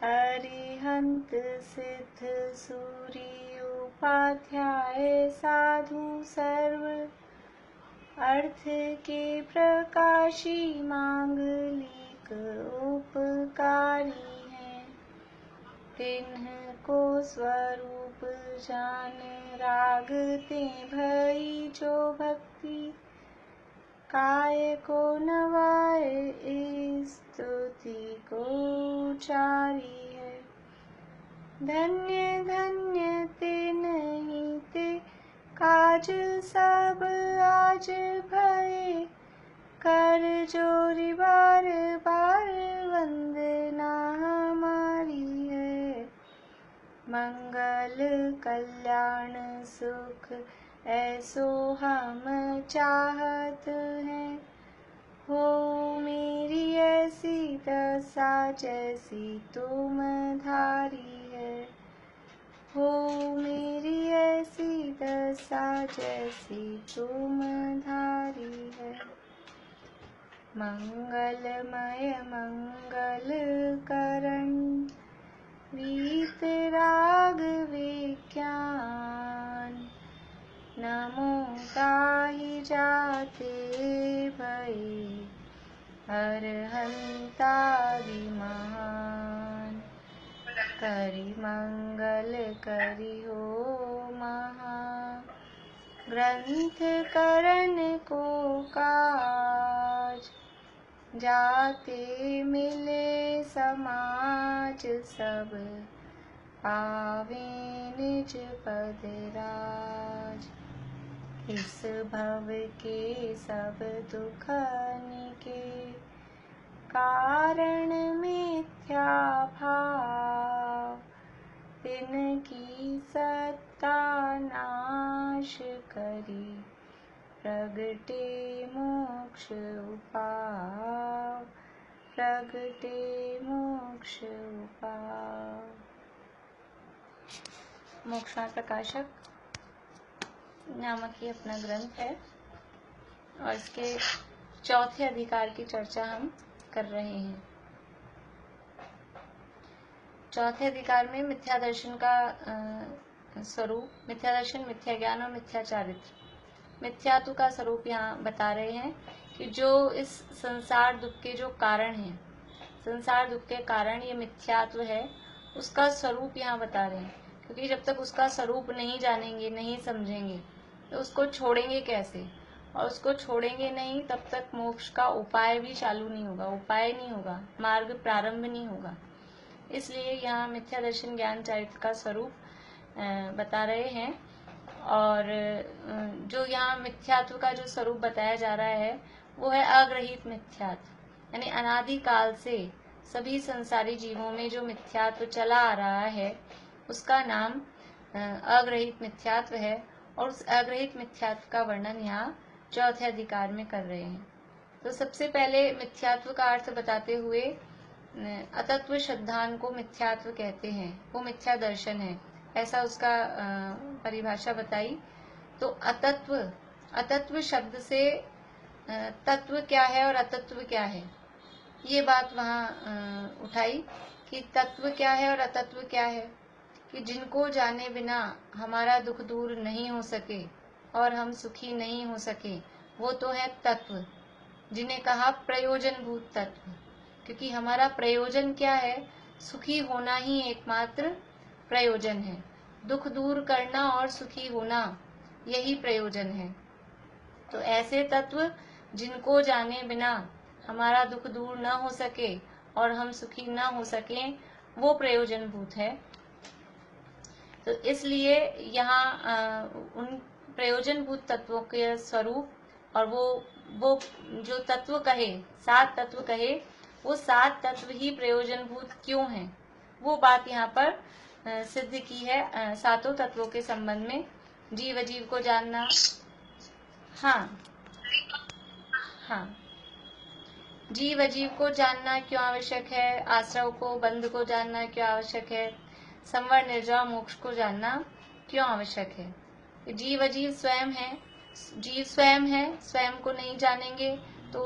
अरिहंत सिद्ध सूरी उपाध्याय साधु सर्व अर्थ के प्रकाशी मांगलिक उपकारी हैं। तिन्ह को स्वरूप जान रागते भई जो भक्ति काय को नवाए स्तुति को उचारी है। धन्य धन्य ते नहीं ते काज सब आज भये कर जोरी बार बार वंदना हमारी है। मंगल कल्याण सुख ऐसो हम चाहत हैं। हो मेरी ऐसी दशा जैसी तुम धारी है। हो मेरी ऐसी दशा जैसी तुम धारी है। मंगलमय मंगल करण वीत राग विज्ञान नमो ताहि जाते भई अरहंतादि महान। करि मंगल करि हो महा ग्रंथ करण को काज जाते मिले समाज सब पावे निज पद राज। इस भव के सब दुखनि के कारण मिथ्या भाव तिनकी सत्ता नाश करी प्रगटे मोक्ष उपाव प्रगटे मोक्ष उपाव। मोक्षमार्ग प्रकाशक नामक ये अपना ग्रंथ है और इसके चौथे अधिकार की चर्चा हम कर रहे हैं। चौथे अधिकार में मिथ्या दर्शन का स्वरूप, मिथ्या दर्शन, मिथ्या ज्ञान और मिथ्या चारित्र, मिथ्यात्व का स्वरूप यहाँ बता रहे हैं कि जो इस संसार दुख के जो कारण हैं, संसार दुख के कारण ये मिथ्यात्व है, उसका स्वरूप यहाँ बता रहे हैं। क्योंकि जब तक उसका स्वरूप नहीं जानेंगे, नहीं समझेंगे, तो उसको छोड़ेंगे कैसे, और उसको छोड़ेंगे नहीं तब तक मोक्ष का उपाय भी चालू नहीं होगा, उपाय नहीं होगा, मार्ग प्रारंभ नहीं होगा। इसलिए यहाँ मिथ्या दर्शन ज्ञान चारित्र का स्वरूप बता रहे हैं। और जो यहाँ मिथ्यात्व का जो स्वरूप बताया जा रहा है वो है अग्रहित मिथ्यात्व, यानी अनादिकाल से सभी संसारी जीवों में जो मिथ्यात्व चला आ रहा है उसका नाम अग्रहित मिथ्यात्व है। और उस अग्रहित मिथ्यात्व का वर्णन यहाँ चौथे अधिकार में कर रहे हैं। तो सबसे पहले मिथ्यात्व का अर्थ बताते हुए अतत्व श्रद्धान को मिथ्यात्व कहते हैं, वो मिथ्या दर्शन है, ऐसा उसका परिभाषा बताई। तो अतत्व, अतत्व शब्द से तत्व क्या है और अतत्व क्या है, ये बात वहाँ उठाई कि तत्व क्या है और अतत्व क्या है। कि जिनको जाने बिना हमारा दुख दूर नहीं हो सके और हम सुखी नहीं हो सके, वो तो है तत्व, जिन्हें कहा प्रयोजनभूत तत्व। क्योंकि हमारा प्रयोजन क्या है, सुखी होना ही एकमात्र प्रयोजन है। दुख दूर करना और सुखी होना, यही प्रयोजन है। तो ऐसे तत्व जिनको जाने बिना हमारा दुख दूर न हो सके और हम सुखी न हो सके, वो प्रयोजनभूत है। तो इसलिए यहाँ उन प्रयोजनभूत तत्वों के स्वरूप और वो जो तत्व कहे, 7 तत्व कहे, वो 7 तत्व ही प्रयोजनभूत क्यों हैं, वो बात यहाँ पर सिद्ध की है सातों तत्वों के संबंध में। जीव अजीव को जानना, हाँ, जीव अजीव को जानना क्यों आवश्यक है, आश्रव को, बंध को जानना क्यों आवश्यक है, संवर निर्जर मोक्ष को जानना क्यों आवश्यक है। जीव अजीव स्वयं है, जीव स्वयं है, स्वयं को नहीं जानेंगे तो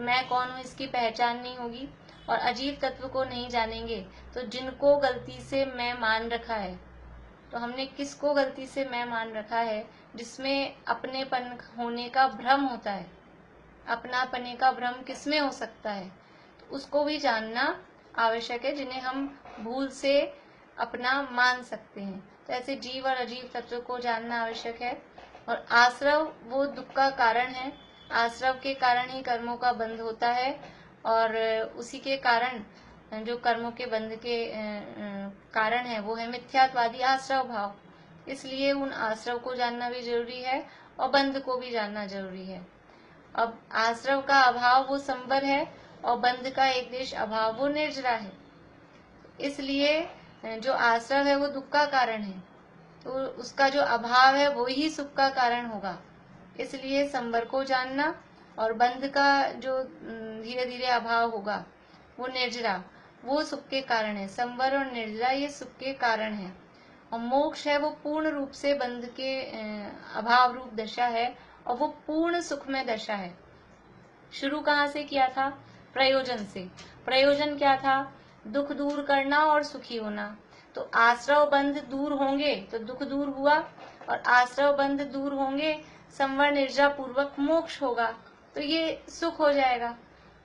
मैं कौन हूँ इसकी पहचान नहीं होगी। और अजीव तत्व को नहीं जानेंगे तो जिनको गलती से मैं मान रखा है, तो हमने किसको गलती से मैं मान रखा है, जिसमें अपनेपन होने का भ्रम होता है, अपनापने का भ्रम किसमें हो सकता है, तो उसको भी जानना आवश्यक है, जिन्हें हम भूल से अपना मान सकते हैं। तो ऐसे जीव और अजीव तत्व को जानना आवश्यक है। और आश्रव वो दुख का कारण है, आश्रव के कारण ही कर्मों का बंध होता है, और उसी के कारण जो कर्मों के बंध के कारण है वो है मिथ्यात्वादी आश्रव भाव। इसलिए उन आश्रव को जानना भी जरूरी है और बंध को भी जानना जरूरी है। अब आश्रव का अभाव वो संवर है और बंध का एक देश अभाव वो निर्जरा है। इसलिए जो आश्रव है वो दुख का कारण है, तो उसका जो अभाव है वो ही सुख का कारण होगा। इसलिए संवर को जानना और बंध का जो धीरे धीरे अभाव होगा वो निर्जरा, वो सुख के कारण है। संवर और निर्जरा ये सुख के कारण है। और मोक्ष है वो पूर्ण रूप से बंध के अभाव रूप दशा है और वो पूर्ण सुख में दशा है। शुरू कहाँ से किया था? प्रयोजन से। प्रयोजन क्या था? दुख दूर करना और सुखी होना। तो आश्रव बंध दूर होंगे तो दुख दूर हुआ, और आश्रव बंध दूर होंगे संवर निर्जरा पूर्वक मोक्ष होगा, तो ये सुख हो जाएगा।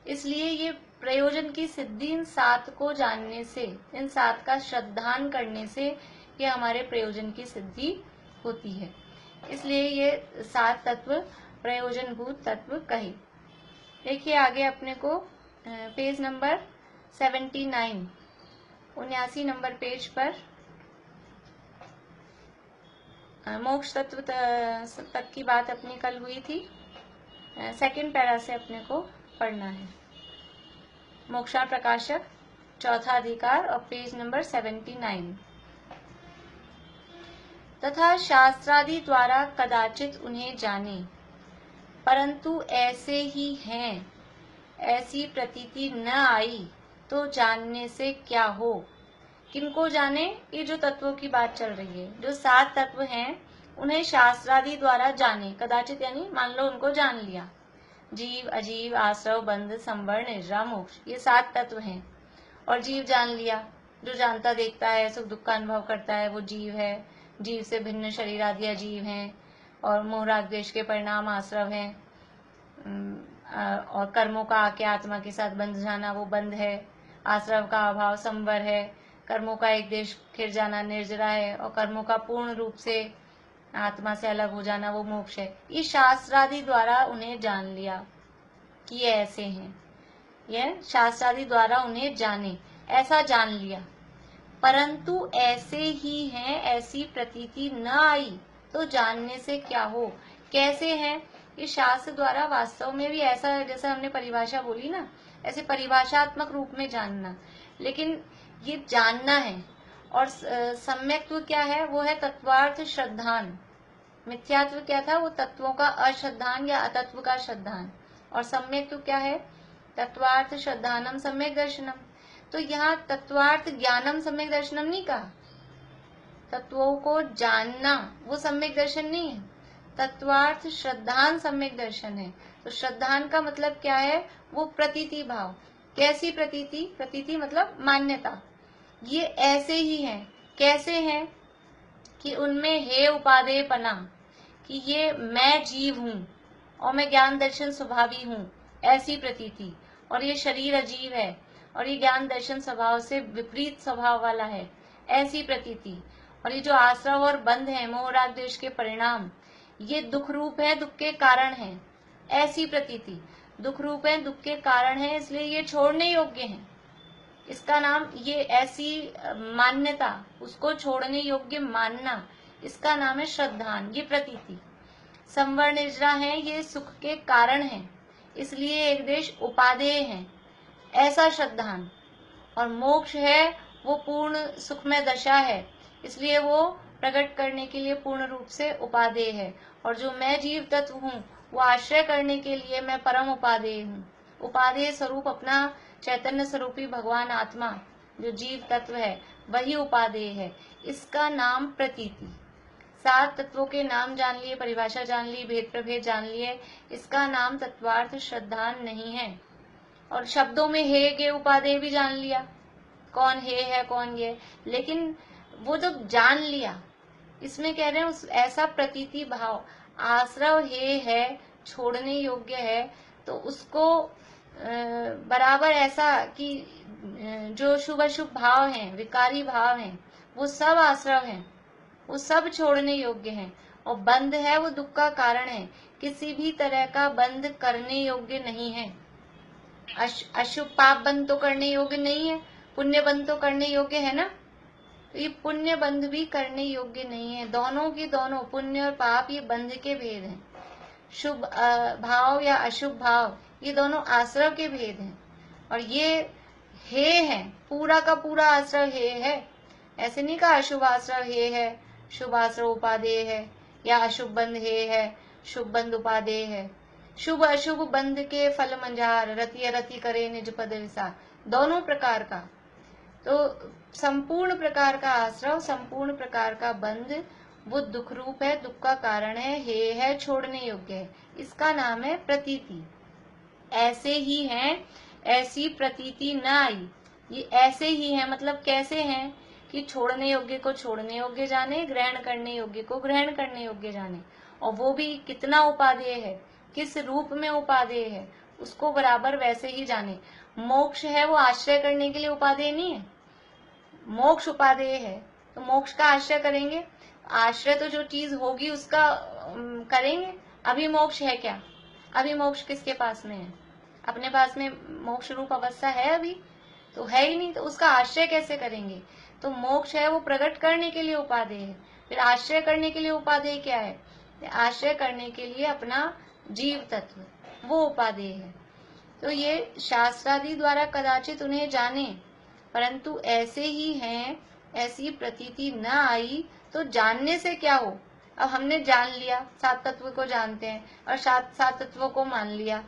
इसलिए ये प्रयोजन की सिद्धि इन सात को जानने से, इन सात का श्रद्धान करने से ये हमारे प्रयोजन की सिद्धि होती है। इसलिए ये सात तत्व प्रयोजन भूत तत्व कहे। देखिए आगे अपने को पेज नंबर 79, 79 नंबर पेज पर मोक्ष तत्व तक की बात अपनी कल हुई थी। सेकंड पैरा से अपने को पढ़ना है। मोक्षा प्रकाशक चौथा अधिकार और पेज नंबर 79। तथा शास्त्रादि द्वारा कदाचित उन्हें जाने, परंतु ऐसे ही हैं, ऐसी प्रतीति न आई तो जानने से क्या हो। किनको जाने? ये जो तत्वों की बात चल रही है, जो सात तत्व हैं उन्हें शास्त्रादि द्वारा जाने। कदाचित यानी मान लो उनको जान लिया। जीव, अजीव, आश्रव, बंध, संवर, निर्जरा, मोक्ष, ये सात तत्व हैं। और जीव जान लिया, जो जानता देखता है, सुख दुख का अनुभव करता है, वो जीव है। जीव से भिन्न शरीर आदि अजीव हैं, और मोह राग द्वेष के परिणाम आश्रव हैं। और कर्मों का आके आत्मा के साथ बंध जाना वो बंध है। आश्रव का अभाव संवर है। कर्मों का एक देश खिर जाना निर्जरा है, और कर्मों का पूर्ण रूप से आत्मा से अलग हो जाना वो मोक्ष है। ये शास्त्रादि द्वारा उन्हें जान लिया कि ये ऐसे हैं, ये शास्त्रादि द्वारा उन्हें जाने, ऐसा जान लिया। परंतु ऐसे ही हैं, ऐसी प्रतीति न आई तो जानने से क्या हो। कैसे हैं? ये शास्त्र द्वारा वास्तव में भी ऐसा, जैसे हमने परिभाषा बोली ना, ऐसे परिभाषात्मक रूप में जानना, लेकिन ये जानना है। और सम्यक्त्व क्या है? वो है तत्वार्थ श्रद्धान। मिथ्यात्व क्या था? वो तत्वों का अश्रद्धान या अतत्व का श्रद्धान। और सम्यक्त्व क्या है? तत्वार्थ श्रद्धानम सम्यक दर्शनम। तो यहाँ तत्वार्थ ज्ञानम सम्यक दर्शनम नहीं कहा। तत्वों को जानना वो सम्यक दर्शन नहीं है, तत्वार्थ श्रद्धान सम्यक दर्शन है। तो श्रद्धान का मतलब क्या है? वो प्रतीति भाव। कैसी प्रतीति? प्रतीति मतलब मान्यता। ये ऐसे ही हैं। कैसे हैं? कि उनमें है उपादेय पना, कि ये मैं जीव हूँ और मैं ज्ञान दर्शन स्वभावी हूँ, ऐसी प्रतीति। और ये शरीर अजीव है और ये ज्ञान दर्शन स्वभाव से विपरीत स्वभाव वाला है, ऐसी प्रतीति। और ये जो आश्रव और बंध है, मोह राग द्वेष के परिणाम, ये दुख रूप है, दुख के कारण है, ऐसी प्रतीति। दुख रूप है, दुख के कारण है, इसलिए ये छोड़ने योग्य है। इसका नाम, ये ऐसी मान्यता, उसको छोड़ने योग्य मानना, इसका नाम है श्रद्धान, ये प्रतीति। संवर निर्जरा है, ये सुख के कारण है, इसलिए एक देश उपादेय है, ऐसा श्रद्धान। और मोक्ष है वो पूर्ण सुख में दशा है, इसलिए वो प्रकट करने के लिए पूर्ण रूप से उपादेय है। और जो मैं जीव तत्व हूँ वो आश्रय करने के लिए मैं परम उपादेय हूँ। उपादेय स्वरूप अपना चैतन्य स्वरूपी भगवान आत्मा जो जीव तत्व है वही उपादेय है, इसका नाम प्रतीति। सात तत्वों के नाम जान लिए, परिभाषा जान ली, भेद प्रभेद जान लिए, इसका नाम तत्वार्थ श्रद्धान नहीं है। और शब्दों में हे गे उपादेय भी जान लिया, कौन हे है कौन ये, लेकिन वो जब जान लिया, इसमें कह रहे हैं उस ऐसा प्रतीति भाव, आश्रव हे है, छोड़ने योग्य है, तो उसको बराबर ऐसा कि जो शुभ अशुभ भाव हैं, विकारी भाव हैं, वो सब आश्रव हैं, वो सब छोड़ने योग्य हैं। और बंध है वो दुख का कारण है, किसी भी तरह का बंध करने योग्य नहीं है। अशुभ पाप बंध तो करने योग्य नहीं है, पुण्य बंध तो करने योग्य है ना। तो ये पुण्य बंध भी करने योग्य नहीं है। दोनों की दोनों, पुण्य और पाप, ये बंध के भेद हैं। शुभ भाव या अशुभ भाव, ये दोनों आश्रव के भेद हैं। और ये हे है, पूरा का पूरा आश्रव हे है। ऐसे नहीं कहा अशुभ आश्रव हे है, शुभ आश्रव उपादेय है, या अशुभ बंध हे है, शुभ बंध उपादेय है। शुभ अशुभ बंध के फल मंजार, रति अरति करे निज पद विसार, दोनों प्रकार का। तो संपूर्ण प्रकार का आश्रव, संपूर्ण प्रकार का बंध, वो दुख रूप है, दुख का कारण है, हे है, छोड़ने योग्य है। इसका नाम है प्रतीति। ऐसे ही है, ऐसी प्रतीति न आई। ये ऐसे ही है मतलब कैसे हैं कि छोड़ने योग्य को छोड़ने योग्य जाने, ग्रहण करने योग्य को ग्रहण करने योग्य जाने। और वो भी कितना उपादेय है, किस रूप में उपादेय है, उसको बराबर वैसे ही जाने। मोक्ष है वो आश्रय करने के लिए उपादेय नहीं है, मोक्ष उपादेय है। तो मोक्ष का आश्रय करेंगे, आश्रय तो जो चीज होगी उसका करेंगे। अभी मोक्ष है क्या? अभी मोक्ष किसके पास में है? अपने पास में मोक्ष रूप अवस्था है अभी तो है ही नहीं, तो उसका आश्रय कैसे करेंगे? तो मोक्ष है वो प्रकट करने के लिए उपादेय है। फिर आश्रय करने के लिए उपादेय क्या है? आश्रय करने के लिए अपना जीव तत्व, वो उपादेय है। तो ये शास्त्रादि द्वारा कदाचित उन्हें जाने, परंतु ऐसे ही हैं, ऐसी प्रतीति न आई तो जानने से क्या हो। अब हमने जान लिया, सात तत्व को जानते हैं और सात तत्वों को मान लिया,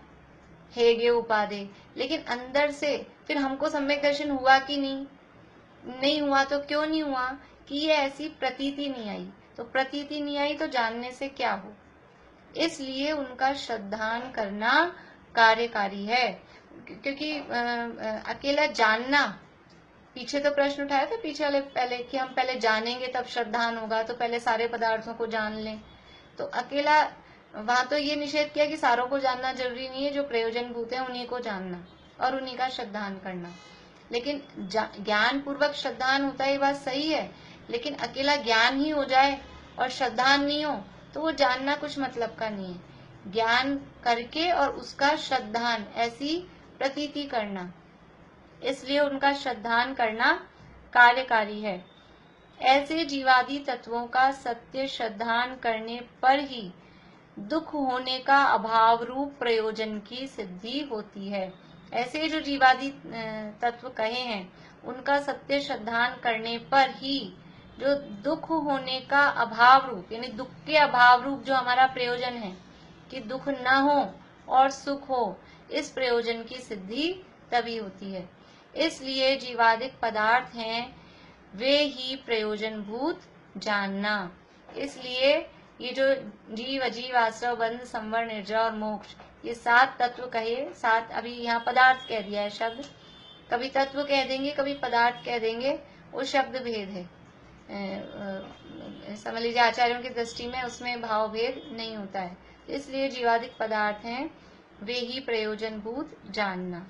हे गे उपादेय, लेकिन अंदर से फिर हमको सम्यक दर्शन हुआ कि नहीं हुआ। तो क्यों नहीं हुआ? कि ये ऐसी प्रतीति नहीं आई। तो प्रतीति नहीं आई तो जानने से क्या हो, इसलिए उनका श्रद्धान करना कार्यकारी है। क्योंकि अकेला जानना, पीछे तो प्रश्न उठाया था पीछे वाले पहले कि हम पहले जानेंगे तब श्रद्धान होगा, तो पहले सारे पदार्थों को जान लें। तो अकेला वहां तो ये निषेध किया कि सारों को जानना जरूरी नहीं है, जो प्रयोजन भूत है उन्हीं को जानना और उन्हीं का श्रद्धान करना। लेकिन ज्ञान पूर्वक श्रद्धान होता है, ये बात सही है, लेकिन अकेला ज्ञान ही हो जाए और श्रद्धान नहीं हो तो वो जानना कुछ मतलब का नहीं है। ज्ञान करके और उसका श्रद्धान, ऐसी प्रतीति करना, इसलिए उनका श्रद्धान करना कार्यकारी है। ऐसे जीवादि तत्वों का सत्य श्रद्धान करने पर ही दुख होने का अभाव रूप प्रयोजन की सिद्धि होती है। ऐसे जो जीवादि तत्व कहे हैं, उनका सत्य श्रद्धान करने पर ही जो दुख होने का अभाव रूप, यानी दुख के अभाव रूप जो हमारा प्रयोजन है कि दुख न हो और सुख हो, इस प्रयोजन की सिद्धि तभी होती है। इसलिए जीवादिक पदार्थ हैं वे ही प्रयोजन भूत जानना। इसलिए ये जो जीव अजीव आश्रव बंध संवर निर्जर और मोक्ष, ये सात तत्व कहे, सात, अभी यहाँ पदार्थ कह दिया है शब्द, कभी तत्व कह देंगे कभी पदार्थ कह देंगे, वो शब्द भेद है। समझ लीजिए आचार्यों की दृष्टि में उसमें भाव भेद नहीं होता है। इसलिए जीवादिक पदार्थ हैं वे ही प्रयोजन भूत जानना,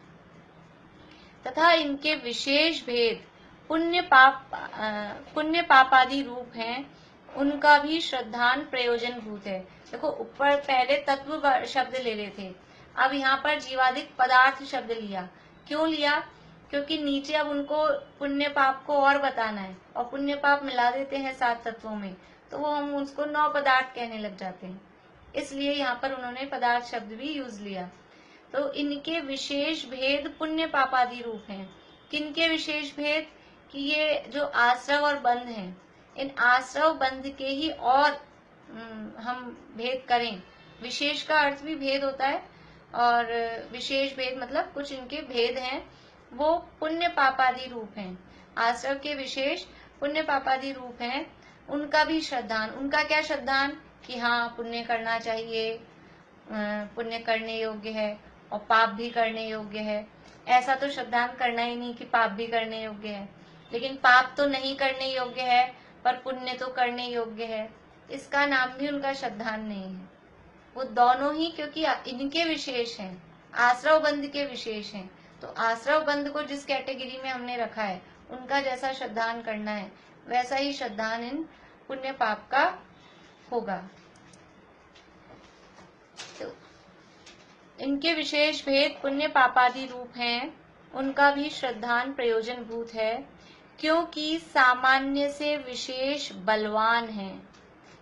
तथा इनके विशेष भेद पुण्य पापादि रूप हैं, उनका भी श्रद्धान प्रयोजन भूत है। देखो ऊपर पहले तत्व शब्द ले रहे थे, अब यहाँ पर जीवादिक पदार्थ शब्द लिया। क्यों लिया? क्योंकि नीचे अब उनको पुण्य पाप को और बताना है, और पुण्य पाप मिला देते हैं सात तत्वों में, तो वो हम उसको 9 पदार्थ कहने लग जाते हैं। इसलिए यहाँ पर उन्होंने पदार्थ शब्द भी यूज लिया। तो इनके विशेष भेद पुण्य पापादि रूप हैं। किनके विशेष भेद? कि ये जो आश्रव और बंध हैं, इन आश्रव बंध के ही और हम भेद करें। विशेष का अर्थ भी भेद होता है, और विशेष भेद मतलब कुछ इनके भेद हैं, वो पुण्य पापादि रूप हैं। आश्रव के विशेष पुण्य पापादि रूप हैं, उनका भी श्रद्धान। उनका क्या श्रद्धान? कि हाँ पुण्य करना चाहिए, पुण्य करने योग्य है और पाप भी करने योग्य है। ऐसा तो श्रद्धान करना ही नहीं कि पाप भी करने योग्य है, लेकिन पाप तो नहीं करने योग्य है पर पुण्य तो करने योग्य है, इसका नाम भी उनका श्रद्धान नहीं है। वो दोनों ही क्योंकि इनके विशेष हैं, आश्रव बंध के विशेष हैं, तो आश्रव बंध को जिस कैटेगरी में हमने रखा है उनका जैसा श्रद्धान करना है वैसा ही श्रद्धान इन पुण्य पाप का होगा। तो इनके विशेष भेद पुण्य पापादि रूप हैं, उनका भी श्रद्धान प्रयोजन भूत है, क्योंकि सामान्य से विशेष बलवान है।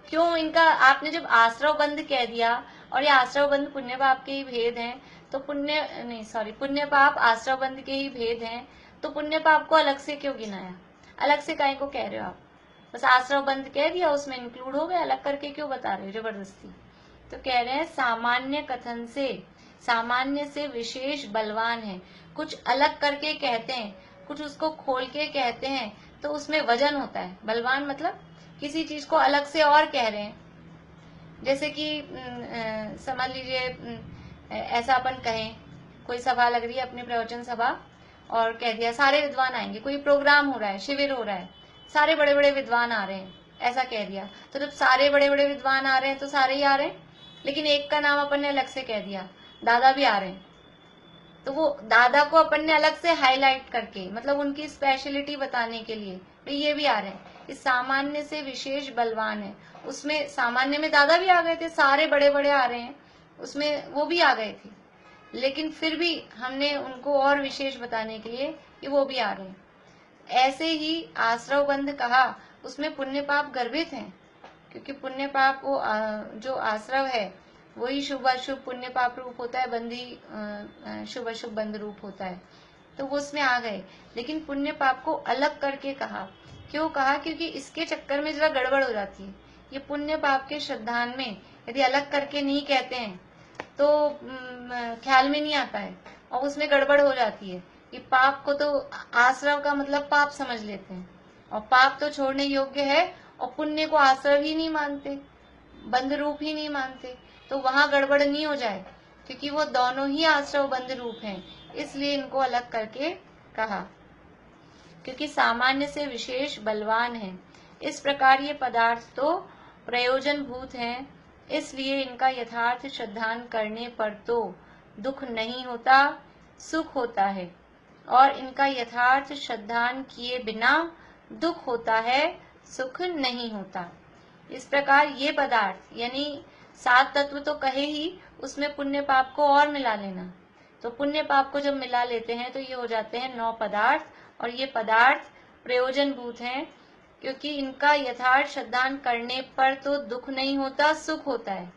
क्यों इनका आपने जब आश्रव बंध कह दिया और ये आश्रव बंध पुण्य पाप के ही भेद हैं, तो पुण्य पाप आश्रव बंध के ही भेद हैं, तो पुण्य पाप को अलग से क्यों गिनाया? अलग से काहे को कह रहे हो आप? बस आश्रव बंध कह दिया, उसमें इंक्लूड हो गया, अलग करके क्यों बता रहे हो जबरदस्ती? तो कह रहे हैं सामान्य कथन से, सामान्य से विशेष बलवान है। कुछ अलग करके कहते हैं, कुछ उसको खोल के कहते हैं, तो उसमें वजन होता है। बलवान मतलब किसी चीज को अलग से और कह रहे हैं। जैसे कि समझ लीजिए ऐसा अपन कहें, कोई सभा लग रही है, अपनी प्रवचन सभा, और कह दिया सारे विद्वान आएंगे, कोई प्रोग्राम हो रहा है, शिविर हो रहा है, सारे बड़े बड़े विद्वान आ रहे हैं, ऐसा कह दिया। तो जब सारे बड़े बड़े विद्वान आ रहे हैं तो सारे ही आ रहे हैं, लेकिन एक का नाम अपन ने अलग से कह दिया, दादा भी आ रहे हैं, तो वो दादा को अपन ने अलग से हाईलाइट करके, मतलब उनकी स्पेशलिटी बताने के लिए भाई ये भी आ रहे हैं। इस सामान्य से विशेष बलवान है, उसमें सामान्य में दादा भी आ गए थे, सारे बड़े बड़े आ रहे हैं, उसमें वो भी आ गए थे, लेकिन फिर भी हमने उनको और विशेष बताने के लिए कि वो भी आ रहे हैं। ऐसे ही आश्रव बंध कहा, उसमें पुण्य पाप गर्भित हैं, क्योंकि पुण्य पाप वो जो आश्रव है वही शुभ अशुभ पुण्य पाप रूप होता है, बंधी शुभ अशुभ बंध रूप होता है, तो वो उसमें आ गए। लेकिन पुण्य पाप को अलग करके कहा। क्यों कहा? क्योंकि इसके चक्कर में जरा गड़बड़ हो जाती है। ये पुण्य पाप के श्रद्धान में यदि अलग करके नहीं कहते हैं तो ख्याल में नहीं आता है और उसमें गड़बड़ हो जाती है। कि पाप को तो आश्रव का मतलब पाप समझ लेते हैं, और पाप तो छोड़ने योग्य है, और पुण्य को आश्रव ही नहीं मानते, बंध रूप ही नहीं मानते, तो वहां गड़बड़ नहीं हो जाए, क्योंकि वो दोनों ही आश्रव बंध रूप हैं, इसलिए इनको अलग करके कहा। क्योंकि सामान्य से विशेष बलवान है, इस प्रकार ये पदार्थ तो प्रयोजन भूत हैं, इसलिए इनका यथार्थ श्रद्धान करने पर तो दुख नहीं होता, सुख होता है, और इनका यथार्थ श्रद्धान किए बिना दुख होता है, सुख नहीं होता। इस प्रकार ये पदार्थ, यानी 7 तत्व तो कहे ही, उसमें पुण्य पाप को और मिला लेना, तो पुण्य पाप को जब मिला लेते हैं तो ये हो जाते हैं 9 पदार्थ, और ये पदार्थ प्रयोजन भूत हैं, क्योंकि इनका यथार्थ श्रद्धान करने पर तो दुख नहीं होता, सुख होता है।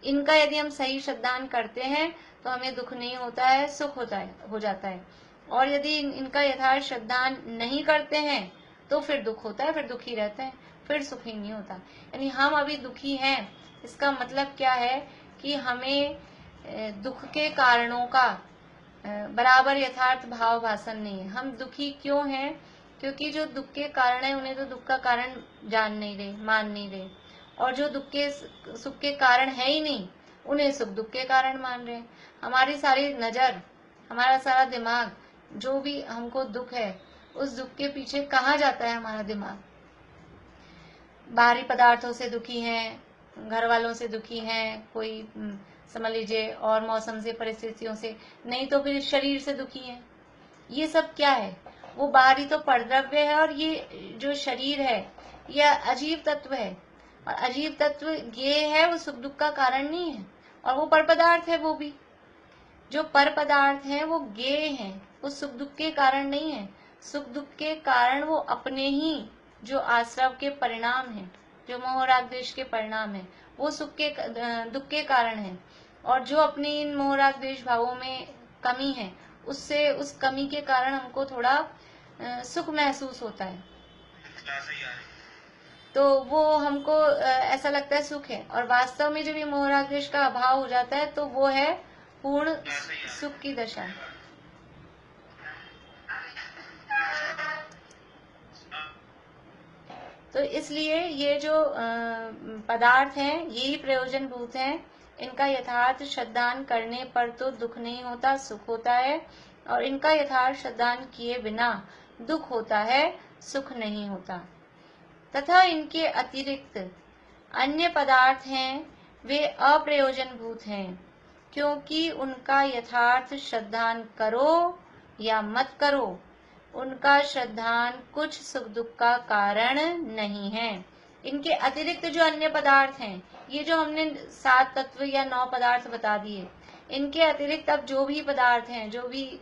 इनका यदि हम सही श्रद्धान करते हैं तो हमें दुख नहीं होता है, सुख होता है, हो जाता है, और यदि इनका यथार्थ श्रद्धान नहीं करते हैं तो फिर दुख होता है, फिर दुखी रहते हैं, फिर सुख ही नहीं होता। यानी हम अभी दुखी हैं, इसका मतलब क्या है कि हमें दुख के कारणों का बराबर यथार्थ भाव भाषण नहीं है। हम दुखी क्यों हैं? क्योंकि जो दुख के कारण है उन्हें तो दुख का कारण जान नहीं रहे, मान नहीं रहे, और जो दुख के सुख के कारण है ही नहीं उन्हें सुख दुख के कारण मान रहे हैं। हमारी सारी नजर, हमारा सारा दिमाग, जो भी हमको दुख है उस दुख के पीछे कहाँ जाता है हमारा दिमाग? बाहरी पदार्थों से दुखी हैं, घर वालों से दुखी हैं, कोई समझ लीजिए और मौसम से, परिस्थितियों से, नहीं तो फिर शरीर से दुखी हैं। ये सब क्या है? वो बाहरी तो परद्रव्य है, और ये जो शरीर है यह अजीब तत्व है, और अजीब तत्व ये है, वो सुख दुख का कारण नहीं है, और वो पर पदार्थ है। वो भी जो पर पदार्थ है वो ज्ञेय है, वो सुख दुख के कारण नहीं है। सुख दुख के कारण वो अपने ही जो आश्रव के परिणाम है, जो मोह राग द्वेष के परिणाम है, वो सुख के दुख के कारण है। और जो अपने इन मोह राग द्वेष भावों में कमी है, उससे उस कमी के कारण हमको थोड़ा सुख महसूस होता है, तो वो हमको ऐसा लगता है सुख है। और वास्तव में जब ये मोह राग द्वेष का अभाव हो जाता है तो वो है पूर्ण सुख की दशा। तो इसलिए ये जो पदार्थ हैं यही प्रयोजन भूत हैं, इनका यथार्थ श्रद्धान करने पर तो दुख नहीं होता, सुख होता है, और इनका यथार्थ श्रद्धान किए बिना दुख होता है, सुख नहीं होता। तथा इनके अतिरिक्त अन्य पदार्थ हैं, वे अप्रयोजनभूत हैं, क्योंकि उनका यथार्थ श्रद्धान करो या मत करो, उनका श्रद्धान कुछ सुख दुख का कारण नहीं है। इनके अतिरिक्त जो अन्य पदार्थ हैं, ये जो हमने 7 तत्व या 9 पदार्थ बता दिए, इनके अतिरिक्त अब जो भी पदार्थ हैं, जो भी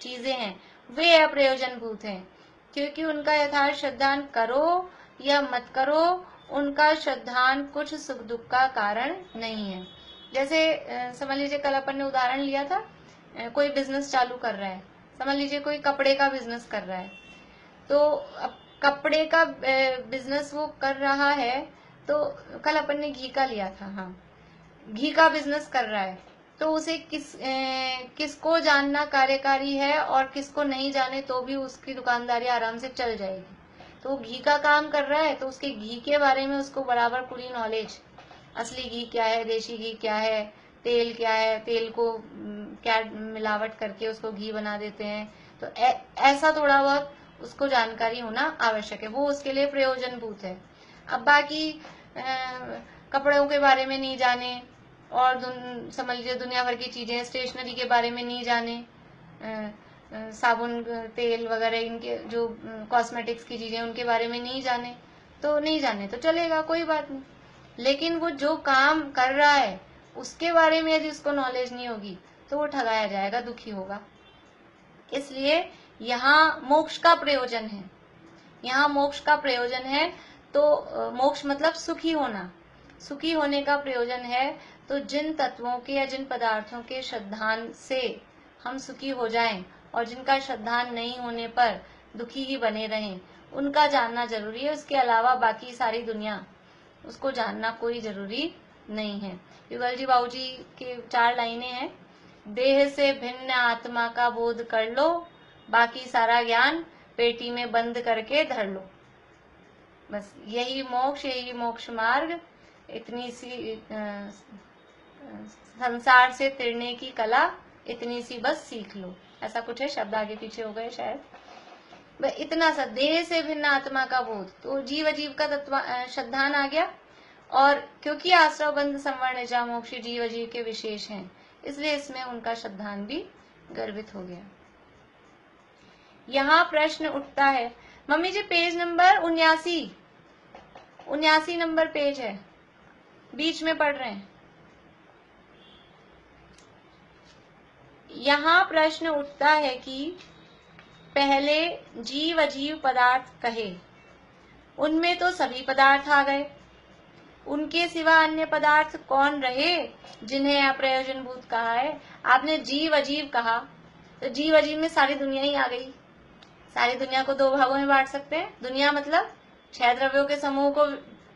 चीजें हैं, वे अप्रयोजनभूत हैं, क्योंकि उनका यथार्थ श्रद्धान करो या मत करो, उनका श्रद्धान कुछ सुख दुख का कारण नहीं है। जैसे समझ लीजिए कल अपन ने उदाहरण लिया था, कोई बिजनेस चालू कर रहा है, समझ लीजिए कोई कपड़े का बिजनेस कर रहा है, तो अब कपड़े का बिजनेस वो कर रहा है, तो कल अपन ने घी का लिया था, हाँ, घी का बिजनेस कर रहा है, तो उसे किसको जानना कार्यकारी है और किसको नहीं जाने तो भी उसकी दुकानदारी आराम से चल जाएगी। तो वो घी का काम कर रहा है, तो उसके घी के बारे में उसको बराबर पूरी नॉलेज, असली घी क्या है, देशी घी क्या है, तेल क्या है, तेल को क्या मिलावट करके उसको घी बना देते हैं, तो ऐसा थोड़ा बहुत उसको जानकारी होना आवश्यक है, वो उसके लिए प्रयोजनभूत है। अब बाकी कपड़ों के बारे में नहीं जाने और समझ लीजिए दुनिया भर की चीजें, स्टेशनरी के बारे में नहीं जाने, साबुन तेल वगैरह इनके जो कॉस्मेटिक्स की चीजें उनके बारे में नहीं जाने, तो नहीं जाने तो चलेगा, कोई बात नहीं। लेकिन वो जो काम कर रहा है उसके बारे में यदि उसको नॉलेज नहीं होगी तो वो ठगाया जाएगा, दुखी होगा। इसलिए यहाँ मोक्ष का प्रयोजन है, यहाँ मोक्ष का प्रयोजन है, तो मोक्ष मतलब सुखी होना, सुखी होने का प्रयोजन है। तो जिन तत्वों के या जिन पदार्थों के श्रद्धान से हम सुखी हो जाएं और जिनका श्रद्धान नहीं होने पर दुखी ही बने रहें, उनका जानना जरूरी है। उसके अलावा बाकी सारी दुनिया उसको जानना कोई जरूरी नहीं है। युगल जी बाबू जी के 4 लाइनें हैं, देह से भिन्न आत्मा का बोध कर लो, बाकी सारा ज्ञान पेटी में बंद करके धर लो। बस यही मोक्ष मार्ग, इतनी सी संसार से तिरने की कला, इतनी सी बस सीख लो, ऐसा कुछ है, शब्द आगे पीछे हो गए शायद। इतना सा, देह से भिन्न आत्मा का बोध, तो जीव अजीव का तत्व श्रद्धान आ गया। और क्योंकि आश्रव बंध संवर्ण जा मोक्ष जीव अजीव के विशेष हैं, इसलिए इसमें उनका श्रद्धान भी गर्भित हो गया। यहाँ प्रश्न उठता है, मम्मी जी पेज नंबर 79 नंबर पेज है, बीच में पढ़ रहे हैं। यहाँ प्रश्न उठता है कि पहले जीव अजीव पदार्थ कहे, उनमें तो सभी पदार्थ आ गए, उनके सिवा अन्य पदार्थ कौन रहे जिन्हें अप्रयोजनभूत कहा है। आपने जीव अजीव कहा, तो जीव अजीव में सारी दुनिया ही आ गई। सारी दुनिया को 2 भागों में बांट सकते हैं। दुनिया मतलब 6 द्रव्यों के समूह को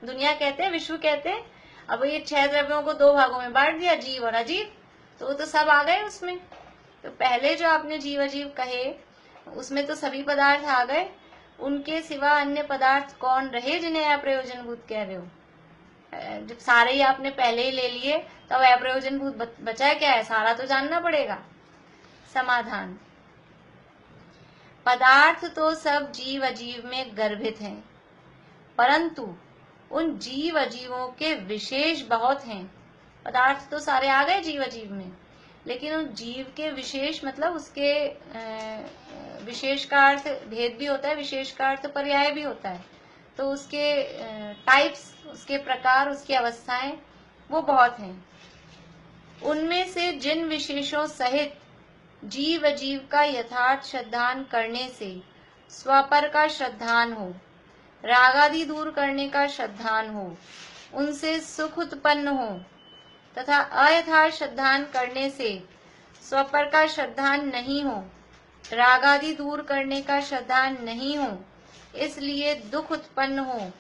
दुनिया कहते हैं, विश्व कहते हैं। अब ये 6 द्रव्यों को 2 भागों में बांट दिया, जीव और अजीव, तो वो तो सब आ गए उसमें। तो पहले जो आपने जीव अजीव कहे उसमें तो सभी पदार्थ आ गए, उनके सिवा अन्य पदार्थ कौन रहे जिन्हें अप्रयोजनभूत कह रहे हो। जब सारे ही आपने पहले ही ले लिए तो अब अप्रयोजनभूत बचा क्या है, सारा तो जानना पड़ेगा। समाधान, पदार्थ तो सब जीव अजीव में गर्भित हैं, परंतु उन जीव अजीवों के विशेष बहुत हैं। पदार्थ तो सारे आ गए जीव अजीव में, लेकिन उन जीव के विशेष मतलब उसके विशेष का अर्थ भेद भी होता है, विशेष का अर्थ पर्याय भी होता है। तो उसके टाइप्स, उसके प्रकार, उसकी अवस्थाएं वो बहुत हैं। उनमें से जिन विशेषों सहित जीव अजीव का यथार्थ श्रद्धान करने से स्वपर का श्रद्धान हो, रागादि दूर करने का श्रद्धान हो, उनसे सुख उत्पन्न हो, तथा अयथार्थ श्रद्धान करने से स्वपर का श्रद्धान नहीं हो, रागादि दूर करने का श्रद्धान नहीं हो, इसलिए दुख उत्पन्न हो,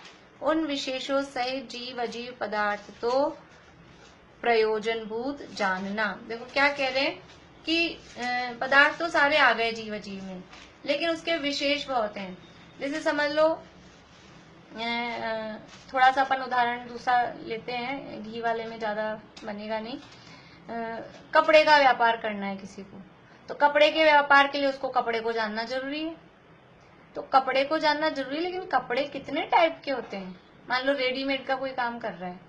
उन विशेषों सहित जीव अजीव पदार्थ तो प्रयोजनभूत जानना। देखो क्या कह रहे हैं कि पदार्थ तो सारे आ गए जीव अजीव में, लेकिन उसके विशेष बहुत हैं। जैसे समझ लो, थोड़ा सा अपन उदाहरण दूसरा लेते हैं, घी वाले में ज्यादा बनेगा नहीं। कपड़े का व्यापार करना है किसी को, तो कपड़े के व्यापार के लिए उसको कपड़े को जानना जरूरी है। तो कपड़े को जानना जरूरी है, लेकिन कपड़े कितने टाइप के होते हैं। मान लो रेडीमेड का कोई काम कर रहा है,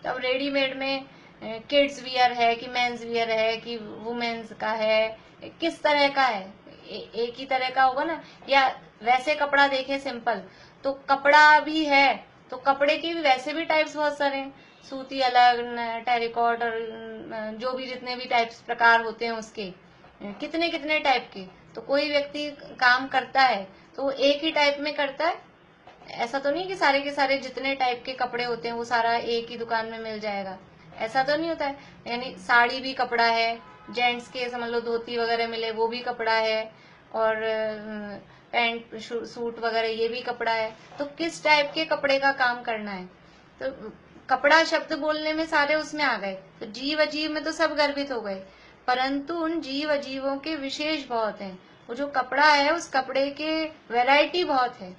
तो अब रेडीमेड में किड्स वियर है कि मेंस वियर है कि वुमेन्स का है, किस तरह का है, एक ही तरह का होगा ना। या वैसे कपड़ा देखे सिंपल, तो कपड़ा भी है, तो कपड़े के भी वैसे भी टाइप्स बहुत सारे हैं, सूती अलग, टेरिकॉट, और जो भी जितने भी टाइप्स प्रकार होते हैं उसके कितने कितने टाइप के। तो कोई व्यक्ति काम करता है तो वो एक ही टाइप में करता है, ऐसा तो नहीं कि सारे के सारे जितने टाइप के कपड़े होते हैं वो सारा एक ही दुकान में मिल जाएगा, ऐसा तो नहीं होता है। यानी साड़ी भी कपड़ा है, जेंट्स के समझ लो धोती वगैरह मिले वो भी कपड़ा है, और पैंट सूट वगैरह ये भी कपड़ा है। तो किस टाइप के कपड़े का काम करना है, तो कपड़ा शब्द बोलने में सारे उसमें आ गए। तो जीव अजीव में तो सब गर्भित हो गए, परंतु उन जीव अजीवों के विशेष बहुत हैं। वो जो कपड़ा है उस कपड़े के वैरायटी बहुत है,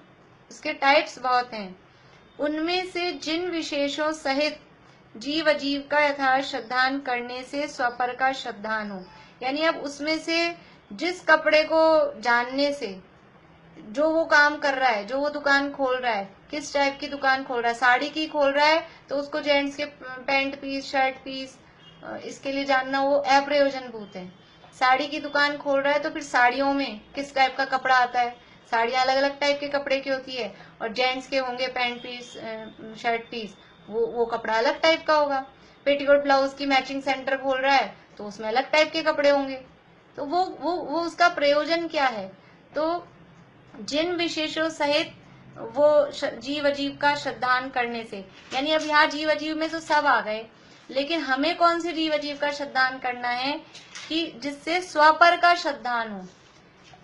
उसके टाइप्स बहुत हैं। उनमें से जिन विशेषों सहित जीव अजीव का यथार्थ श्रद्धान करने से स्वपर का श्रद्धान हो। यानी अब उसमें से जिस कपड़े को जानने से जो वो काम कर रहा है, जो वो दुकान खोल रहा है, किस टाइप की दुकान खोल रहा है, साड़ी की खोल रहा है तो उसको जेंट्स के पैंट पीस, शर्ट पीस, इसके लिए जानना वो अप्रयोजनभूत है। साड़ी की दुकान खोल रहा है तो फिर साड़ियों में किस टाइप का कपड़ा आता है, साड़ियां अलग अलग टाइप के कपड़े की होती है, और जेंट्स के होंगे पैंट पीस, शर्ट पीस, वो कपड़ा अलग टाइप का होगा। पेटीकोट ब्लाउज की मैचिंग सेंटर खोल रहा है तो उसमें अलग टाइप के कपड़े होंगे। तो वो उसका प्रयोजन क्या है। तो जिन विशेषों सहित वो जीव अजीव का श्रद्धान करने से, यानी अब यहाँ जीव अजीव में तो सब आ गए, लेकिन हमें कौन से जीव अजीव का श्रद्धान करना है कि जिससे स्वपर का श्रद्धान हो।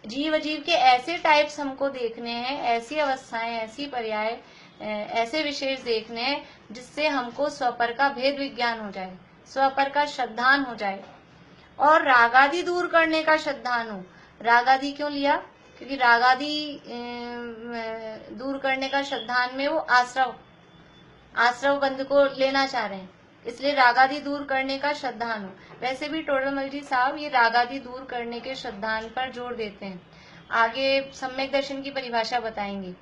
जीव अजीव के ऐसे टाइप्स हमको देखने हैं, ऐसी अवस्थाएं, ऐसी पर्याय, ऐसे विशेष देखने हैं जिससे हमको स्वपर का भेद विज्ञान हो जाए, स्वपर का श्रद्धान हो जाए, और रागादि दूर करने का श्रद्धान हो। रागादि क्यों लिया, क्योंकि रागादि दूर करने का श्रद्धान में वो आश्रव बंध को लेना चाह रहे हैं, इसलिए रागादि दूर करने का श्रद्धान हो। वैसे भी टोडरमल जी साहब ये रागादि दूर करने के श्रद्धान पर जोर देते हैं। आगे सम्यक दर्शन की परिभाषा बताएंगे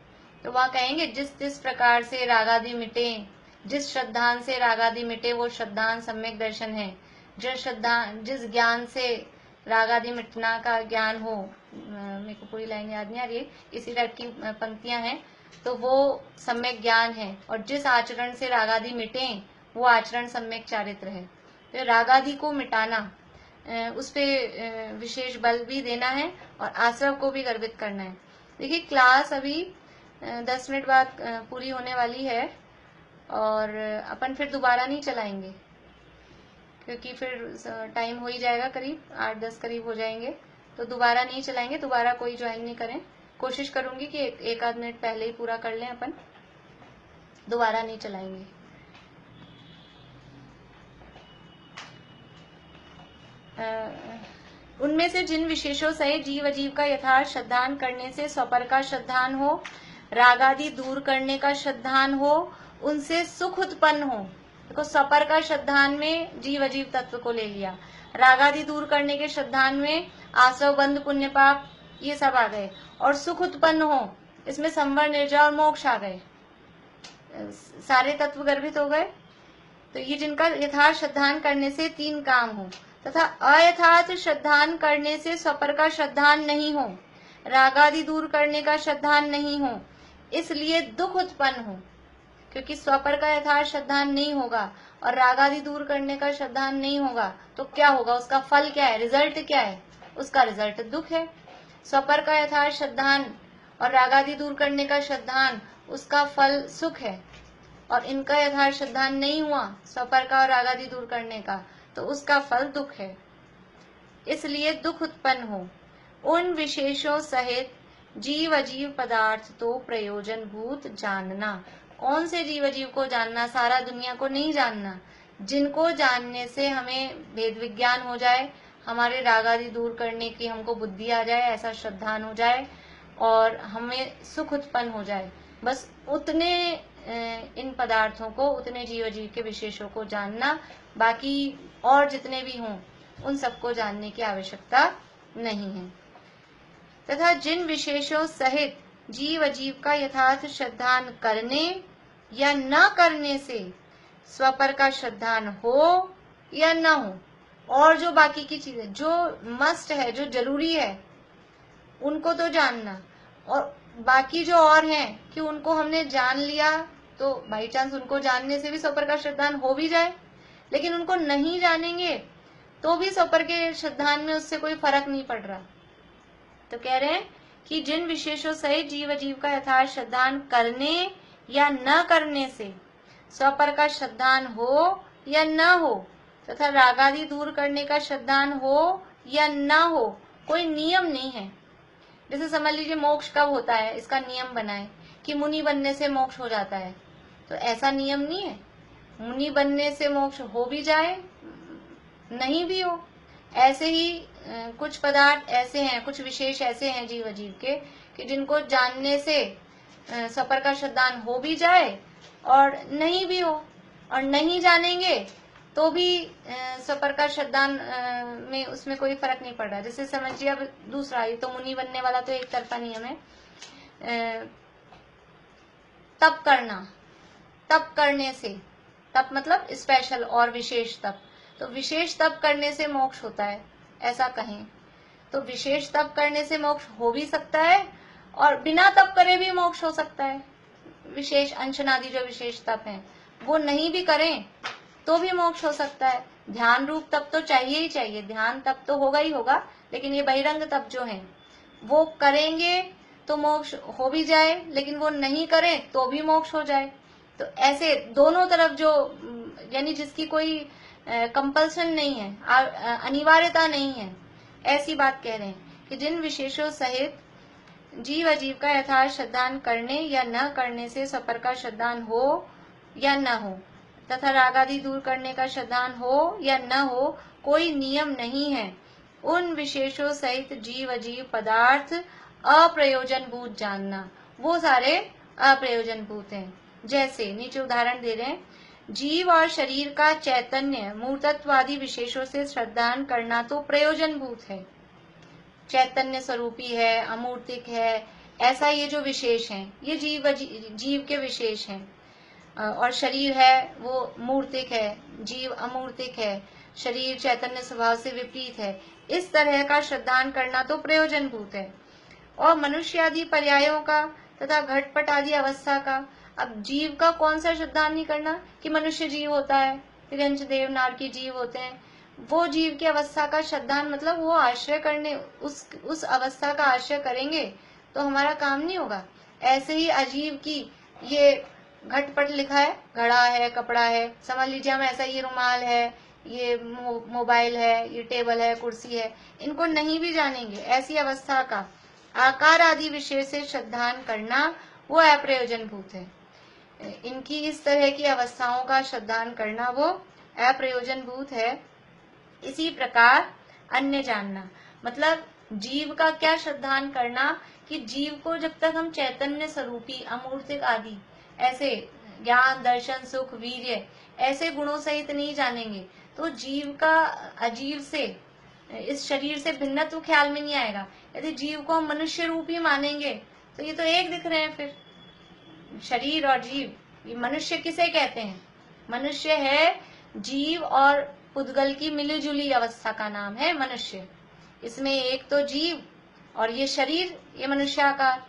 तो वहाँ कहेंगे जिस जिस प्रकार से रागादि मिटे, जिस श्रद्धान से रागादि मिटे वो श्रद्धान सम्यक दर्शन है। जिस ज्ञान से रागादि मिटना का ज्ञान हो, मेरे को पूरी लाइन याद नहीं आ रही है, इसी टाइप की पंक्तियां हैं, तो वो सम्यक ज्ञान है। और जिस आचरण से रागादि मिटे वो आचरण सम्यक चारित्र है। तो रागादि को मिटाना, उस पे विशेष बल भी देना है और आश्रव को भी गर्वित करना है। देखिए क्लास अभी 10 मिनट बाद पूरी होने वाली है, और अपन फिर दोबारा नहीं चलाएंगे क्योंकि फिर टाइम हो ही जाएगा, करीब 8-10 करीब हो जाएंगे, तो दोबारा नहीं चलाएंगे। दोबारा कोई ज्वाइन नहीं करें, कोशिश करूंगी कि एक आध मिनट पहले ही पूरा कर लें अपन, दोबारा नहीं चलाएंगे। उनमें से जिन विशेषों सहित जीव अजीव का यथार्थ श्रद्धान करने से स्वपर का श्रद्धान हो, रागादि दूर करने का श्रद्धान हो, उनसे सुख उत्पन्न हो। देखो स्वपर का श्रद्धान में जीव अजीव तत्व को ले लिया, रागादि दूर करने के श्रद्धान में आसव बंध पुण्य पाप ये सब आ गए, और सुख उत्पन्न हो इसमें संवर निर्जा और मोक्ष आ गए, सारे तत्व गर्भित हो गए। तो ये जिनका यथार्थ श्रद्धान करने से 3 काम हो, तथा अयथार्थ श्रद्धान करने से स्वपर का श्रद्धान नहीं हो, रागादि दूर करने का श्रद्धान नहीं हो, इसलिए दुख उत्पन्न हो। क्योंकि स्वपर का यथार्थ श्रद्धान नहीं होगा और रागादि दूर करने का श्रद्धान नहीं होगा तो क्या होगा, उसका फल क्या है, रिजल्ट क्या है, उसका रिजल्ट दुख है। स्वपर का यथार्थ श्रद्धान और रागादि दूर करने का श्रद्धान, उसका फल सुख है, और इनका यथार्थ श्रद्धान नहीं हुआ स्वपर का और रागादि दूर करने का, तो उसका फल दुख है, इसलिए दुख उत्पन्न हो। उन विशेषों सहित जीव अजीव पदार्थ तो प्रयोजन भूत जानना। कौन से जीव अजीव को जानना, सारा दुनिया को नहीं जानना, जिनको जानने से हमें भेद विज्ञान हो जाए, हमारे रागादि दूर करने की हमको बुद्धि आ जाए, ऐसा श्रद्धान हो जाए और हमें सुख उत्पन्न हो जाए। बस उतने इन पदार्थों को, उतने जीव अजीव के विशेषों को जानना, बाकी और जितने भी हों उन सबको जानने की आवश्यकता नहीं है। तथा जिन विशेषों सहित जीव अजीव का यथार्थ श्रद्धान करने या न करने से स्वपर का श्रद्धान हो या न हो, और जो बाकी की चीजें जो मस्ट है, जो जरूरी है, उनको तो जानना, और बाकी जो और हैं कि उनको हमने जान लिया तो बाई चांस उनको जानने से भी स्वपर का श्रद्धान हो भी जाए, लेकिन उनको नहीं जानेंगे तो भी स्वपर के श्रद्धान में उससे कोई फर्क नहीं पड़ रहा। तो कह रहे हैं कि जिन विशेषों सहित जीव अजीव का यथार्थ श्रद्धान करने या न करने से स्वपर का श्रद्धान हो या न हो, तथा रागादि दूर करने का श्रद्धान हो या न हो, कोई नियम नहीं है। जैसे समझ लीजिए मोक्ष कब होता है, इसका नियम बनाए कि मुनि बनने से मोक्ष हो जाता है, तो ऐसा नियम नहीं है। मुनि बनने से मोक्ष हो भी जाए, नहीं भी हो। ऐसे ही कुछ पदार्थ ऐसे हैं, कुछ विशेष ऐसे हैं जीव अजीव के कि जिनको जानने से स्वपर का श्रद्धान हो भी जाए और नहीं भी हो, और नहीं जानेंगे तो भी स्वपर का श्रद्धान में उसमें कोई फर्क नहीं पड़ रहा। जैसे समझिए अब दूसरा, ये तो मुनि बनने वाला तो एक तरफा नियम है। तप करना, तप करने से, तप मतलब स्पेशल और विशेष तप, तो विशेष तप करने से मोक्ष होता है, ऐसा कहें तो विशेष तप करने से मोक्ष हो भी सकता है और बिना तप करे भी मोक्ष हो सकता है। विशेष अंशनादि जो विशेष तप हैं वो नहीं भी करें तो भी मोक्ष हो सकता है। ध्यान रूप तप तो चाहिए ही चाहिए, ध्यान तप तो होगा ही होगा, लेकिन ये बहिरंग तप जो है वो करेंगे तो मोक्ष हो भी जाए, लेकिन वो नहीं करें तो भी मोक्ष हो जाए। तो ऐसे दोनों तरफ जो, यानी जिसकी कोई कंपल्सन नहीं है, अनिवार्यता नहीं है, ऐसी बात कह रहे हैं कि जिन विशेषों सहित जीव अजीव का यथार्थ श्रद्धान करने या न करने से स्वपर का श्रद्धान हो या न हो, तथा रागादि दूर करने का श्रद्धान हो या न हो, कोई नियम नहीं है। उन विशेषों सहित जीव अजीव पदार्थ अप्रयोजनभूत जानना, वो सारे अप्रयोजनभूत हैं। जैसे नीचे उदाहरण दे रहे हैं, जीव और शरीर का चैतन्य मूर्तत्वादि विशेषों से श्रद्धान करना तो प्रयोजनभूत है, चैतन्य स्वरूपी है, अमूर्तिक है, ऐसा ये जो विशेष हैं ये जीव के विशेष हैं। और शरीर है वो मूर्तिक है, जीव अमूर्तिक है, शरीर चैतन्य स्वभाव से विपरीत है, इस तरह का श्रद्धान करना तो प्रयोजनभूत है। और मनुष्य आदि पर्यायों का तथा घटपट आदि अवस्था का, अब जीव का कौन सा श्रद्धान नहीं करना कि मनुष्य जीव होता है, तिरंच देव नारकी जीव होते हैं, वो जीव की अवस्था का श्रद्धान मतलब वो आश्रय करने, उस अवस्था का आश्रय करेंगे तो हमारा काम नहीं होगा। ऐसे ही अजीव की, ये घटपट लिखा है, घड़ा है, कपड़ा है, समझ लीजिए हम ऐसा, ये रुमाल है, ये मोबाइल है, ये टेबल है, कुर्सी है, इनको नहीं भी जानेंगे, ऐसी अवस्था का आकार आदि विशेष से श्रद्धान करना वो अप्रयोजनभूत है। इनकी इस तरह की अवस्थाओं का श्रद्धान करना वो अप्रयोजनभूत है। इसी प्रकार अन्य जानना, मतलब जीव का क्या श्रद्धान करना कि जीव को जब तक हम चैतन्य स्वरूपी अमूर्तिक आदि ऐसे ज्ञान दर्शन सुख वीर्य ऐसे गुणों सहित नहीं जानेंगे तो जीव का अजीव से, इस शरीर से भिन्नत्व ख्याल में नहीं आएगा। यदि जीव को हम मनुष्य रूप ही मानेंगे तो ये तो एक दिख रहे हैं, फिर शरीर और जीव, ये मनुष्य किसे कहते हैं? मनुष्य है जीव और पुद्गल की मिलीजुली अवस्था का नाम है मनुष्य। इसमें एक तो जीव और ये शरीर, ये मनुष्याकार।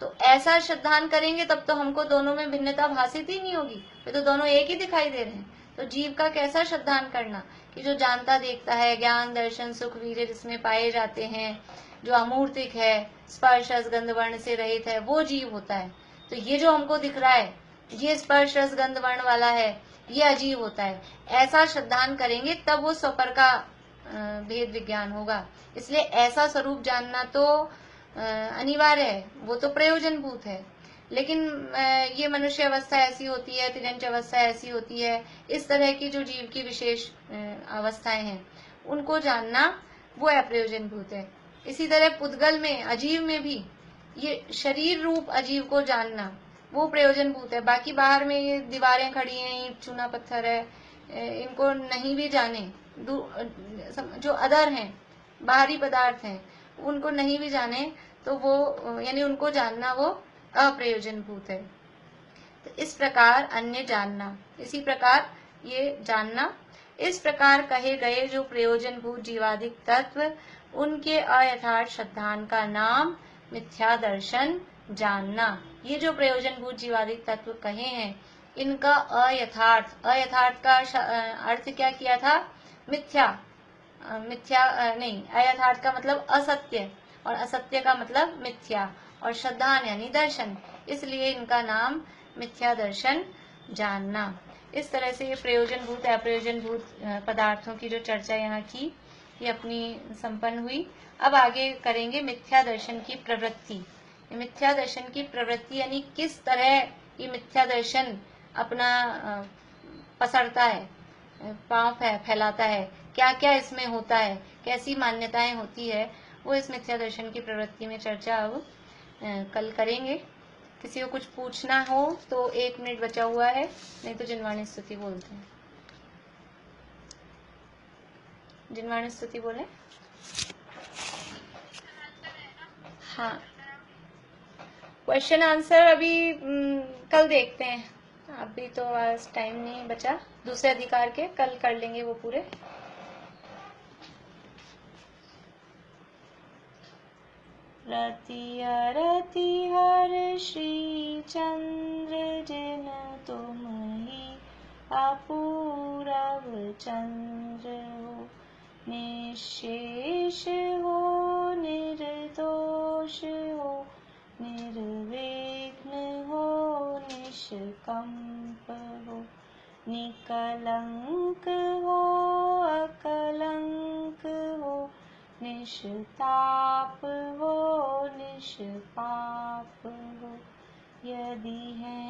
तो ऐसा श्रद्धान करेंगे तब तो हमको दोनों में भिन्नता भाषित ही नहीं होगी, फिर तो दोनों एक ही दिखाई दे रहे हैं। तो जीव का कैसा श्रद्धान करना कि जो जानता देखता है, ज्ञान दर्शन सुख वीर्य जिसमें पाए जाते हैं, जो अमूर्तिक है, स्पर्श रस गंध वर्ण से रहित है, वो जीव होता है। तो ये जो हमको दिख रहा है ये स्पर्श रस गंध वर्ण वाला है, ये अजीव होता है। ऐसा श्रद्धान करेंगे तब वो स्वपर का भेद विज्ञान होगा। इसलिए ऐसा स्वरूप जानना तो अनिवार्य है, वो तो प्रयोजनभूत है। लेकिन ये मनुष्य अवस्था ऐसी होती है, तिरंच अवस्था ऐसी होती है, इस तरह की जो जीव की विशेष अवस्थाएं हैं उनको जानना वो अप्रयोजनभूत है। इसी तरह पुद्गल में, अजीव में भी ये शरीर रूप अजीव को जानना वो प्रयोजनभूत है। बाकी बाहर में ये दीवारें खड़ी हैं, ईंट चूना पत्थर है, इनको नहीं भी जाने, जो अदर हैं बाहरी पदार्थ हैं, उनको नहीं भी जाने तो वो यानी उनको जानना वो अप्रयोजनभूत है। तो इस प्रकार अन्य जानना, इसी प्रकार ये जानना, इस प्रकार कहे गए जो प्रयोजनभूत जीवादिक तत्व, उनके अयथार्थ श्रद्धान का नाम मिथ्या दर्शन जानना। ये जो प्रयोजनभूत जीवादिक तत्व कहे हैं, इनका अयथार्थ, अयथार्थ का अर्थ क्या किया था? मिथ्या, मिथ्या नहीं, अयथार्थ का मतलब असत्य, और असत्य का मतलब मिथ्या, और श्रद्धान यानी दर्शन, इसलिए इनका नाम मिथ्या दर्शन जानना। इस तरह से ये प्रयोजनभूत अप्रयोजनभूत पदार्थों की जो चर्चा यहाँ की, ये अपनी संपन्न हुई। अब आगे करेंगे मिथ्या दर्शन की प्रवृत्ति। मिथ्या दर्शन की प्रवृत्ति यानी किस तरह ये मिथ्या दर्शन अपना पसरता है, पांव फैलाता है, क्या क्या इसमें होता है, कैसी मान्यताएं होती है, वो इस मिथ्या दर्शन की प्रवृत्ति में चर्चा अब कल करेंगे। किसी को कुछ पूछना हो तो 1 मिनट बचा हुआ है, नहीं तो जिनवाणी स्तुति बोलते हैं। जिनवाणी स्तुति बोले। हाँ, क्वेश्चन आंसर अभी कल देखते हैं, अभी तो आज टाइम नहीं बचा। दूसरे अधिकार के कल कर लेंगे वो पूरे। रति अरति हर श्री चंद्र जिन तुम ही अपूरव चंद्र हो, निशेष हो निर्दोष हो, निर्विघ्न हो निष्कंप हो, निकलंक हो अकलंक हो, निष्ताप हो निष्पाप हो। यदि है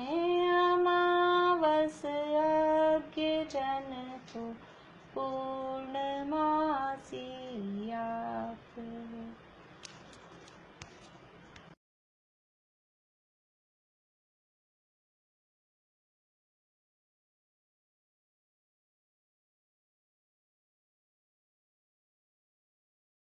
अमावस अज्ञ जन तो पूर्णमासी आप हो।